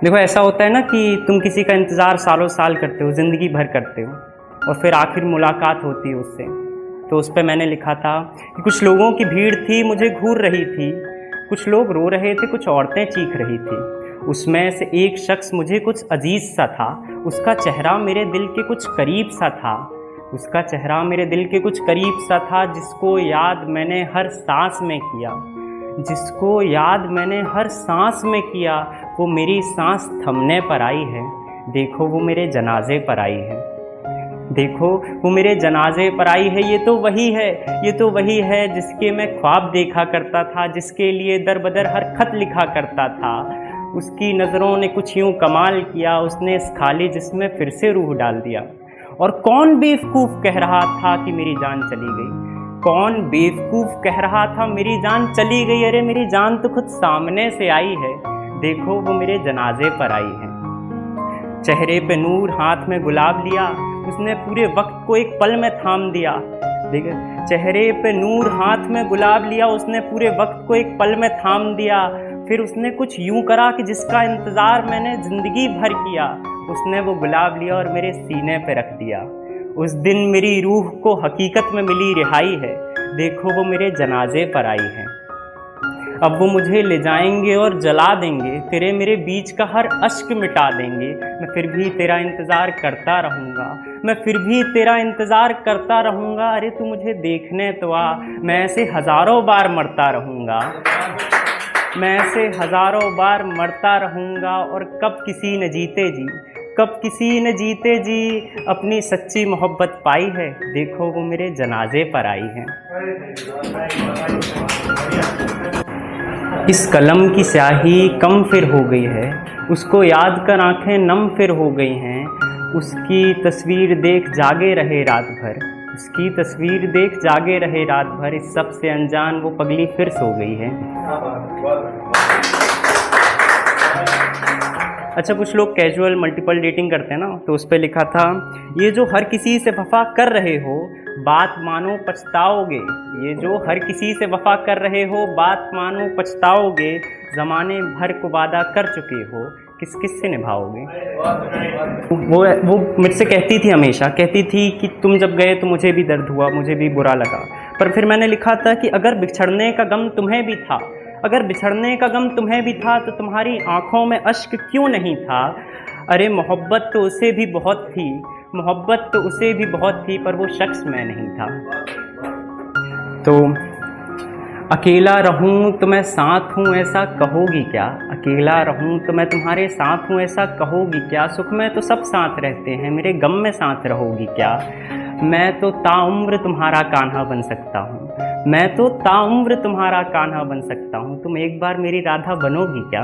देखो ऐसा होता है ना कि तुम किसी का इंतज़ार सालों साल करते हो, ज़िंदगी भर करते हो और फिर आखिर मुलाकात होती है उससे। तो उस पे मैंने लिखा था कि कुछ लोगों की भीड़ थी मुझे घूर रही थी, कुछ लोग रो रहे थे, कुछ औरतें चीख रही थी। उसमें से एक शख्स मुझे कुछ अजीज़ सा था, उसका चेहरा मेरे दिल के कुछ करीब सा था, उसका चेहरा मेरे दिल के कुछ करीब सा था, जिसको याद मैंने हर सांस में किया, जिसको याद मैंने हर सांस में किया, वो मेरी सांस थमने पर आई है। देखो वो मेरे जनाजे पर आई है, देखो वो मेरे जनाजे पर आई है। ये तो वही है, ये तो वही है जिसके मैं ख्वाब देखा करता था, जिसके लिए दर बदर हर खत लिखा करता था। उसकी नज़रों ने कुछ यूँ कमाल किया, उसने इस खाली जिस्म में फिर से रूह डाल दिया। और कौन बेवकूफ़ कह रहा था कि मेरी जान चली गई, कौन बेवकूफ़ कह रहा था मेरी जान चली गई। अरे मेरी जान तो खुद सामने से आई है, देखो वो मेरे जनाजे पर आई है। चेहरे पे नूर, हाथ में गुलाब लिया, उसने पूरे वक्त को एक पल में थाम दिया। देखिए चेहरे पे नूर, हाथ में गुलाब लिया, उसने पूरे वक्त को एक पल में थाम दिया। फिर उसने कुछ यूं करा कि जिसका इंतज़ार मैंने ज़िंदगी भर किया। उसने वो गुलाब लिया और मेरे सीने पे रख दिया। उस दिन मेरी रूह को हकीकत में मिली रिहाई है, देखो वो मेरे जनाजे पर आई है। अब वो मुझे ले जाएंगे और जला देंगे, तेरे मेरे बीच का हर अश्क मिटा देंगे। मैं फिर भी तेरा इंतज़ार करता रहूँगा, मैं फिर भी तेरा इंतज़ार करता रहूँगा। अरे तू मुझे देखने तो आ, मैं ऐसे हज़ारों बार मरता रहूँगा, मैं ऐसे हज़ारों बार मरता रहूँगा। और कब किसी ने जीते जी, कब किसी ने जीते जी अपनी सच्ची मोहब्बत पाई है, देखो वो मेरे जनाजे पर आई है। इस कलम की स्याही कम फिर हो गई है, उसको याद कर आंखें नम फिर हो गई हैं। उसकी तस्वीर देख जागे रहे रात भर, उसकी तस्वीर देख जागे रहे रात भर। इस सब से अनजान वो पगली फिर सो गई है। अच्छा कुछ लोग कैजुअल मल्टीपल डेटिंग करते हैं ना, तो उस पर लिखा था, ये जो हर किसी से वफा कर रहे हो बात मानो पछताओगे, ये जो हर किसी से वफा कर रहे हो बात मानो पछताओगे। ज़माने भर को वादा कर चुके हो, किस किस से निभाओगे। वो मुझसे कहती थी, हमेशा कहती थी कि तुम जब गए तो मुझे भी दर्द हुआ, मुझे भी बुरा लगा। पर फिर मैंने लिखा था कि अगर बिछड़ने का गम तुम्हें भी था, अगर बिछड़ने का गम तुम्हें भी था, तो तुम्हारी आंखों में अश्क क्यों नहीं था। अरे मोहब्बत तो उसे भी बहुत थी, मोहब्बत तो उसे भी बहुत थी, पर वो शख्स मैं नहीं था। तो अकेला रहूं तो मैं साथ हूँ ऐसा कहोगी क्या, अकेला रहूं तो मैं तुम्हारे साथ हूँ ऐसा कहोगी क्या। सुख में तो सब साथ रहते हैं, मेरे गम में साथ रहोगी क्या। मैं तो ताउम्र तुम्हारा कान्हा बन सकता हूँ, मैं तो ताउम्र तुम्हारा कान्हा बन सकता हूँ, तुम एक बार मेरी राधा बनोगी क्या।